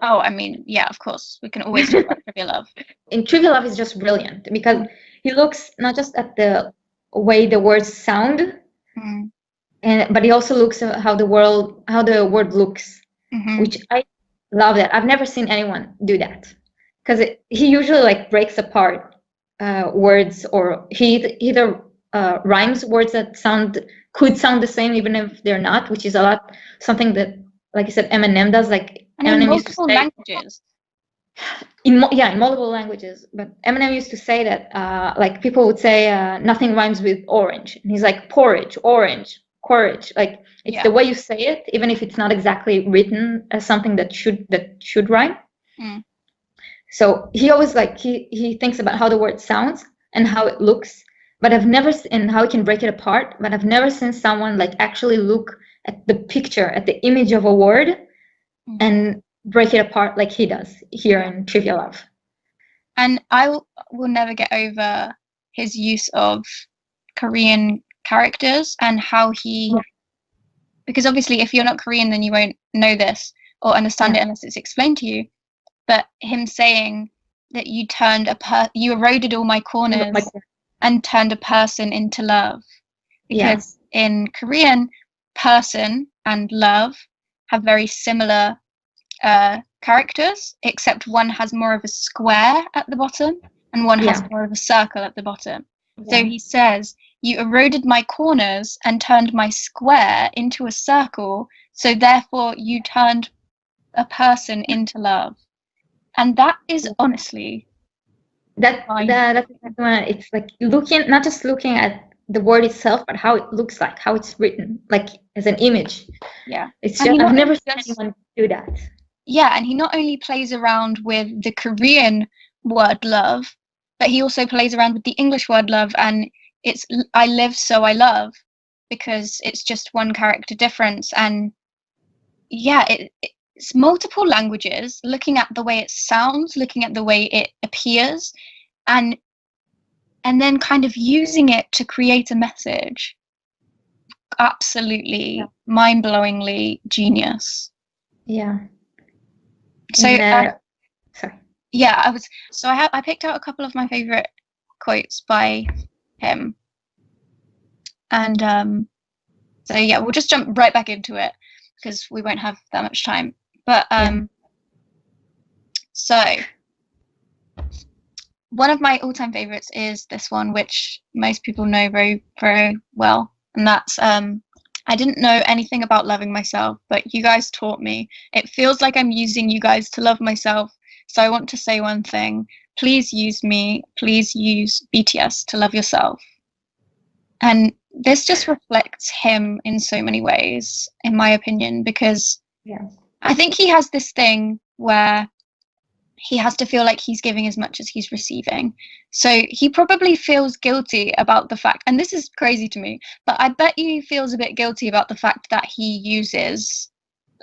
Oh, I mean, yeah, of course. We can always talk about Trivia Love. In Trivia Love is just brilliant because he looks not just at the way the words sound, Mm. but he also looks at how the word looks, Mhm. which I love. That I've never seen anyone do that, because he usually like breaks apart words, or he either rhymes words that could sound the same even if they're not, which is a lot something that, like I said, Eminem does. Like And in Eminem used to multiple say languages. in multiple languages, but Eminem used to say that like people would say nothing rhymes with orange, and he's like porridge, orange, courage. Like it's Yeah. the way you say it, even if it's not exactly written as something that should rhyme. Mm. So he always like he thinks about how the word sounds and how it looks, but and how he can break it apart. But I've never seen someone like actually look at the picture, at the image of a word, and break it apart like he does here in Trivia Love. And I will never get over his use of Korean characters and how he, because obviously if you're not Korean, then you won't know this or understand it unless it's explained to you. But him saying that you you eroded all my corners and turned a person into love, because in Korean, person and love have very similar characters, except one has more of a square at the bottom and one has more of a circle at the bottom. So he says, you eroded my corners and turned my square into a circle, so therefore you turned a person into love. And that is honestly that's exactly what it's like, looking, not just looking at the word itself, but how it looks like, how it's written, like as an image. Yeah. It's just, I've never seen anyone do that. Yeah, and he not only plays around with the Korean word love, but he also plays around with the English word love, and it's I live so I love, because it's just one character difference. And yeah, it's multiple languages, looking at the way it sounds, looking at the way it appears, and then kind of using it to create a message. Absolutely mind-blowingly genius. Yeah. So sorry. Yeah, I picked out a couple of my favorite quotes by him. And so yeah, we'll just jump right back into it because we won't have that much time. But so one of my all-time favorites is this one, which most people know very, very well, and that's I didn't know anything about loving myself, but you guys taught me. It feels like I'm using you guys to love myself. So I want to say one thing. Please use me. Please use BTS to love yourself. And this just reflects him in so many ways, in my opinion, because I think he has this thing where he has to feel like he's giving as much as he's receiving. So he probably feels guilty about the fact, and this is crazy to me, but I bet you he feels a bit guilty about the fact that he uses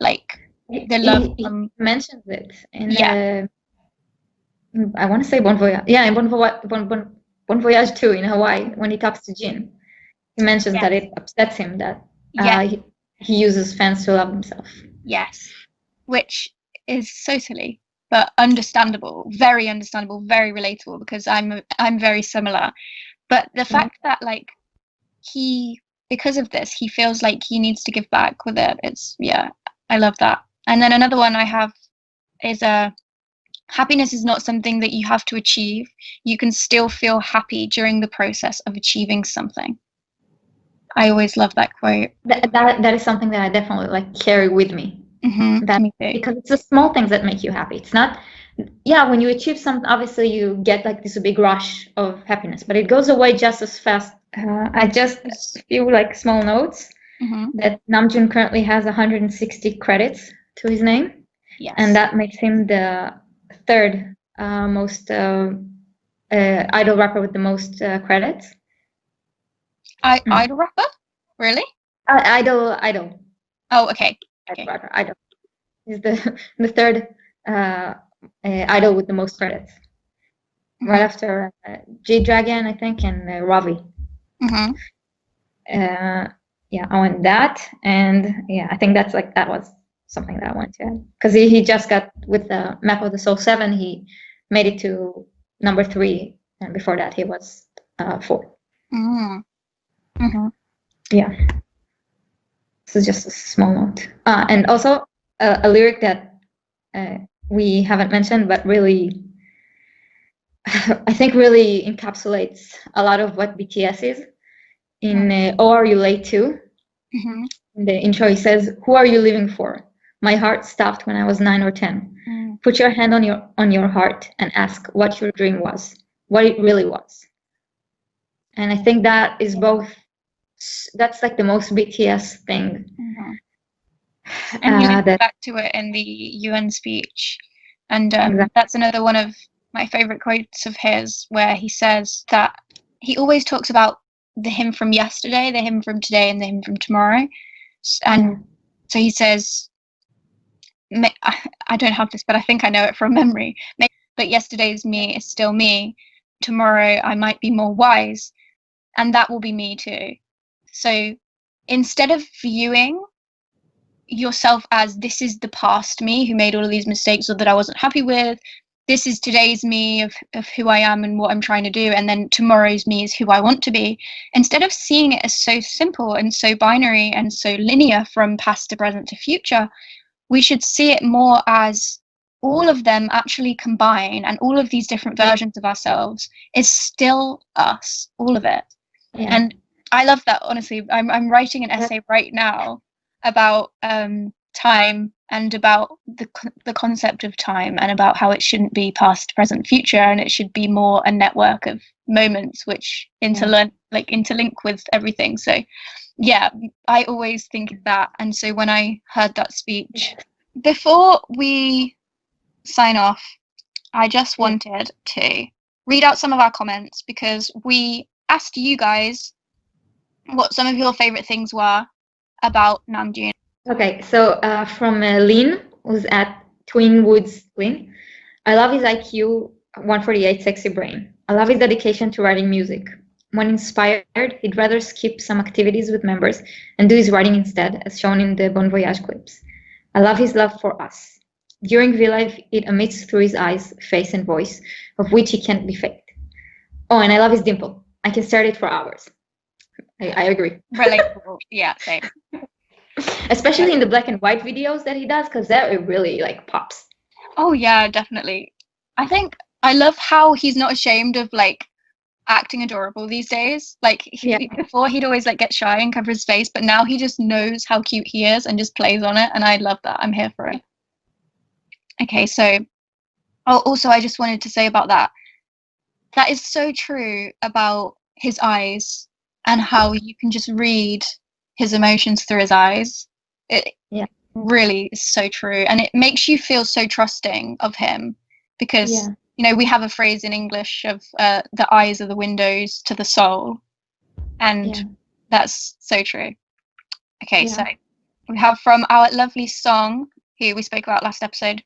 like the love. He mentions it in I want to say Bon Voyage. Yeah, in Bon Voyage 2 in Hawaii, when he talks to Jin, he mentions that it upsets him that he uses fans to love himself. Yes, which is so silly, but understandable, very relatable, because I'm very similar. But the fact that like because of this, he feels like he needs to give back with it. I love that. And then another one I have is happiness is not something that you have to achieve. You can still feel happy during the process of achieving something. I always love that quote. That is something that I definitely like carry with me. Me too. Because it's the small things that make you happy. It's not, when you achieve something, obviously you get like this big rush of happiness, but it goes away just as fast. I just feel like small notes that Namjoon currently has 160 credits to his name. Yes. And that makes him the third most idol rapper with the most credits. Idol rapper? Really? Idol. Oh, okay. Idol. He's the third idol with the most credits. Right after G-Dragon, I think, and Ravi. Yeah, I want that, and yeah, I think that's like that was something that I wanted to add because he just got with the Map of the Soul 7, he made it to number 3, and before that he was 4. Yeah, this is just a small note, and also a lyric that we haven't mentioned, but really I think really encapsulates a lot of what BTS is. In Oh Are You Late Too? In the intro, he says, "Who are you living for? My heart stopped when I was 9 or 10. Put your hand on your heart and ask what your dream was, what it really was." And I think that is both. That's like the most BTS thing. And he linked back to it in the UN speech, and Exactly. that's another one of my favorite quotes of his, where he says that he always talks about the him from yesterday, the him from today, and the him from tomorrow. And so he says, I don't have this, but I think I know it from memory. But yesterday's me is still me. Tomorrow I might be more wise, and that will be me too. So instead of viewing yourself as this is the past me who made all of these mistakes or that I wasn't happy with, this is today's me of who I am and what I'm trying to do, and then tomorrow's me is who I want to be. Instead of seeing it as so simple and so binary and so linear from past to present to future, we should see it more as all of them actually combine, and all of these different versions of ourselves is still us, all of it. And I love that, honestly. I'm writing an essay right now about time and about the concept of time, and about how it shouldn't be past, present, future, and it should be more a network of moments which interlink with everything. So yeah, I always think of that. And so when I heard that speech, before we sign off, I just wanted to read out some of our comments, because we asked you guys what some of your favorite things were about Namjoon. Okay, so from Lynn, who's at Twin Woods Lynn, I love his IQ 148 sexy brain. I love his dedication to writing music. When inspired, he'd rather skip some activities with members and do his writing instead, as shown in the Bon Voyage clips. I love his love for us. During V-Live, it emits through his eyes, face, and voice, of which he can't be faked. Oh, and I love his dimple. I can stare at it for hours. I agree. Relatable. Yeah, same. Especially in the black and white videos that he does, because that it really like pops. Oh yeah, definitely. I think I love how he's not ashamed of like acting adorable these days. Like before, he'd always like get shy and cover his face, but now he just knows how cute he is and just plays on it, and I love that. I'm here for it. Okay, so also I just wanted to say about that is so true about his eyes, and how you can just read his emotions through his eyes. It really is so true, and it makes you feel so trusting of him, because you know, we have a phrase in English of the eyes are the windows to the soul, and that's so true. Okay, so we have from our lovely Song, who we spoke about last episode.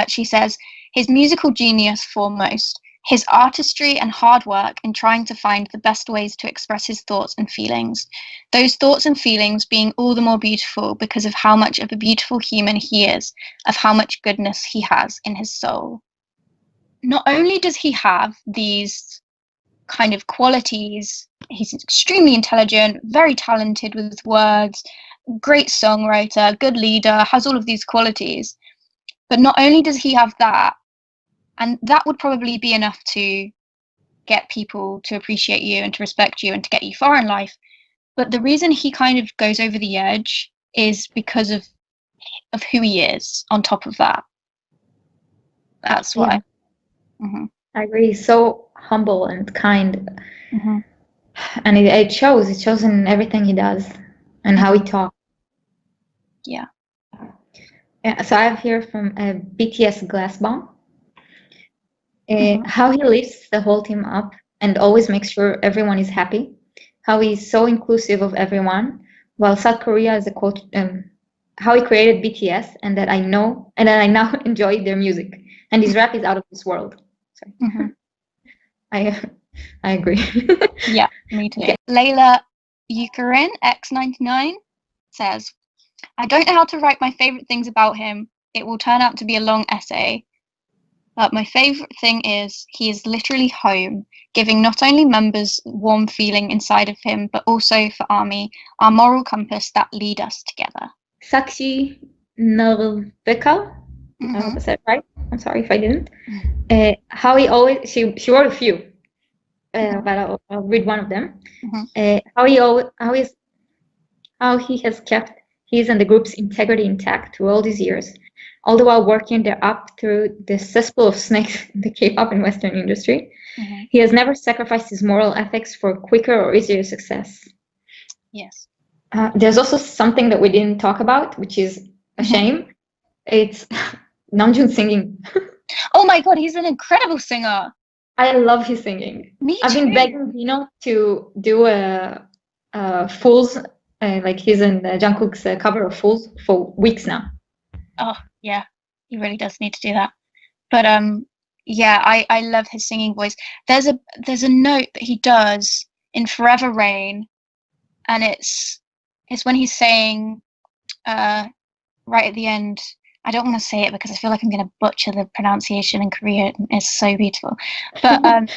She says, his musical genius foremost, his artistry and hard work in trying to find the best ways to express his thoughts and feelings. Those thoughts and feelings being all the more beautiful because of how much of a beautiful human he is, of how much goodness he has in his soul. Not only does he have these kind of qualities, he's extremely intelligent, very talented with words, great songwriter, good leader, has all of these qualities. But not only does he have that, and that would probably be enough to get people to appreciate you and to respect you and to get you far in life, but the reason he kind of goes over the edge is because of who he is on top of that. That's why. I agree. He's so humble and kind, and it shows. It shows in everything he does and how he talks. Yeah. So I have here from BTS Glass Bomb. How he lifts the whole team up and always makes sure everyone is happy. How he's so inclusive of everyone, while South Korea is a quote. How he created BTS, and that I now enjoy their music, and his rap is out of this world. I agree. Yeah, me too. Okay. Layla Eucharin X99 says, I don't know how to write my favorite things about him. It will turn out to be a long essay. But my favorite thing is he is literally home, giving not only members warm feeling inside of him, but also for ARMY, our moral compass that lead us together. Sakshi Narvekar. I hope I said it right. I'm sorry if I didn't. How he always, she wrote a few, but I'll read one of them. How he has kept his and the group's integrity intact through all these years, all the while working their up through the cesspool of snakes in the K-pop and Western industry. He has never sacrificed his moral ethics for quicker or easier success. Yes. There's also something that we didn't talk about, which is a shame. It's Namjoon singing. Oh my god, he's an incredible singer. I love his singing. Me I've been too. begging Dino to do a Fools, like he's in Jungkook's cover of Fools for weeks now. Oh yeah, he really does need to do that. But yeah, I love his singing voice. There's a note that he does in Forever Rain, and it's when he's saying right at the end. I don't want to say it because I feel like I'm going to butcher the pronunciation in Korean. It's so beautiful. But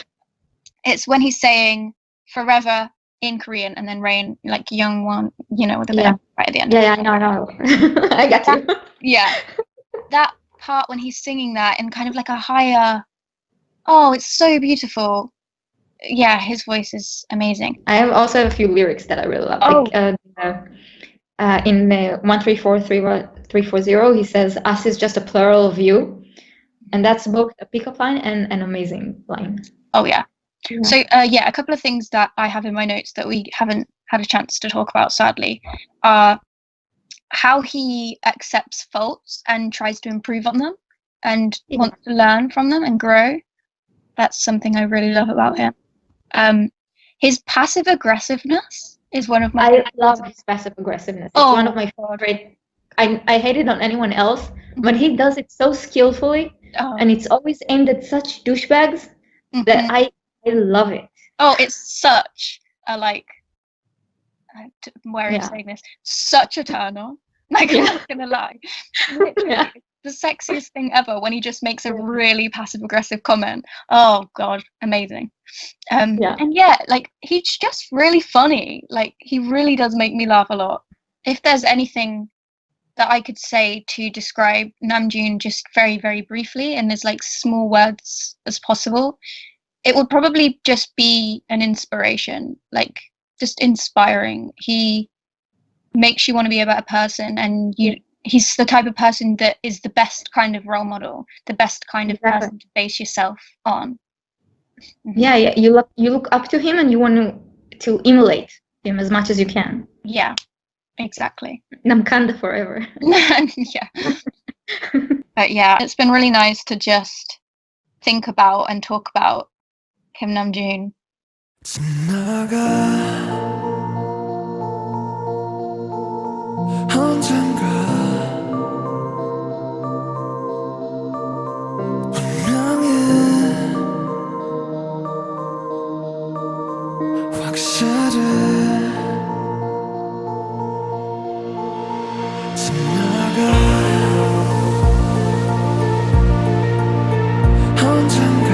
it's when he's saying forever in Korean and then rain, like young one, you know, with a bit right at the end. Yeah, I know. I got you. Yeah. That part when he's singing that in kind of like a higher, oh, it's so beautiful. Yeah, his voice is amazing. I have also a few lyrics that I really love. Oh. Like in the 134340, he says, "Us is just a plural of you," and that's both a pickup line and an amazing line. Oh yeah. So yeah, a couple of things that I have in my notes that we haven't had a chance to talk about, sadly, are how he accepts faults and tries to improve on them and wants to learn from them and grow. That's something I really love about him. His passive aggressiveness is one of my. I love his passive aggressiveness. It's one of my favorite. I hate it on anyone else, but he does it so skillfully, and it's always aimed at such douchebags that I love it. Oh, it's such a like. Where I'm saying this, such a turn on. Like I'm not gonna lie, literally the sexiest thing ever when he just makes a really passive aggressive comment. Oh god, amazing. And yeah, like he's just really funny. Like he really does make me laugh a lot. If there's anything that I could say to describe Namjoon just very, very briefly in as like small words as possible, it would probably just be an inspiration, like just inspiring. He makes you want to be a better person, and he's the type of person that is the best kind of role model, the best kind of person to base yourself on. Yeah, you look up to him and you want to emulate him as much as you can. Yeah, exactly. Namkanda forever. Yeah. But yeah, it's been really nice to just think about and talk about Kim Namjoon. 언젠가 분명히 확실히 지나가 언젠가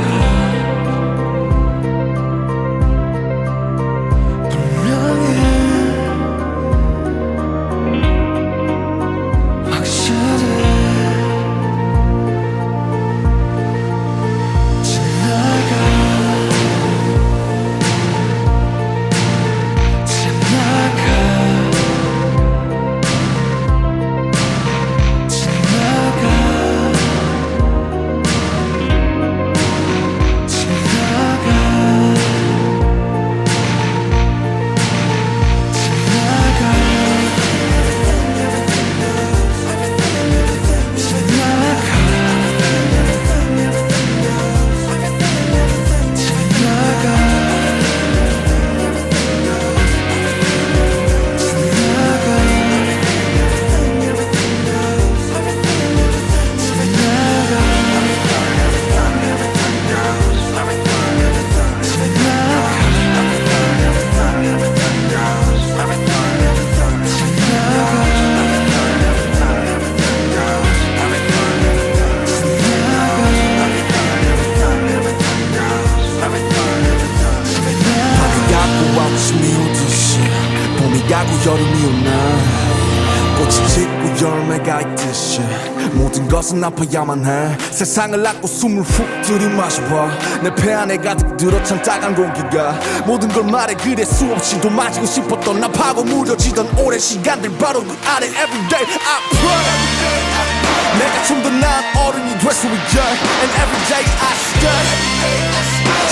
분명히 봄이 가고 여름이 오나 꽃이 짓고 열매가 있듯이 모든 것은 아파야만 해 세상을 안고 숨을 훅 들이마셔봐 내 폐 안에 가득 들어찬 따간 공기가 모든 걸 말해 그래 수없이도 마시고 싶었던 나 파고 무뎌지던 오랜 시간들 바로 그 안에 everyday I pray 내가 좀 더 나은 어른이 될 수 있게 And everyday I stay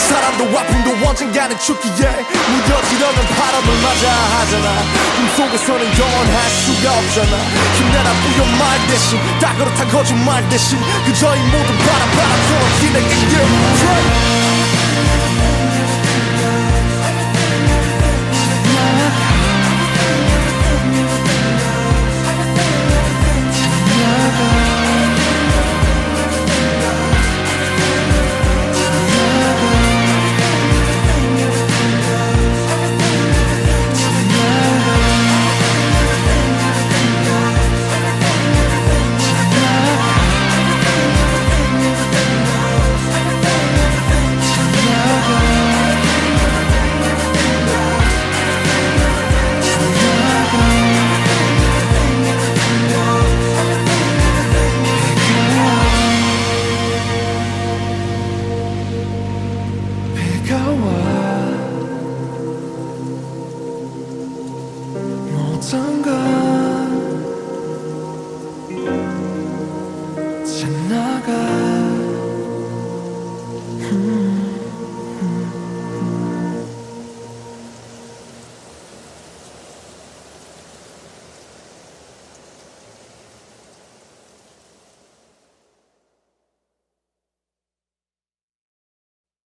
사람도 아픔도 언젠가는 죽기에 무뎌지려면 바람을 맞아 하잖아 꿈속에서는 영원할 수가 없잖아 힘내라 뿌연 말 대신 다 그렇다 거짓말 대신 그저 이 모든 바람처럼 기내게 yeah. 모든 걸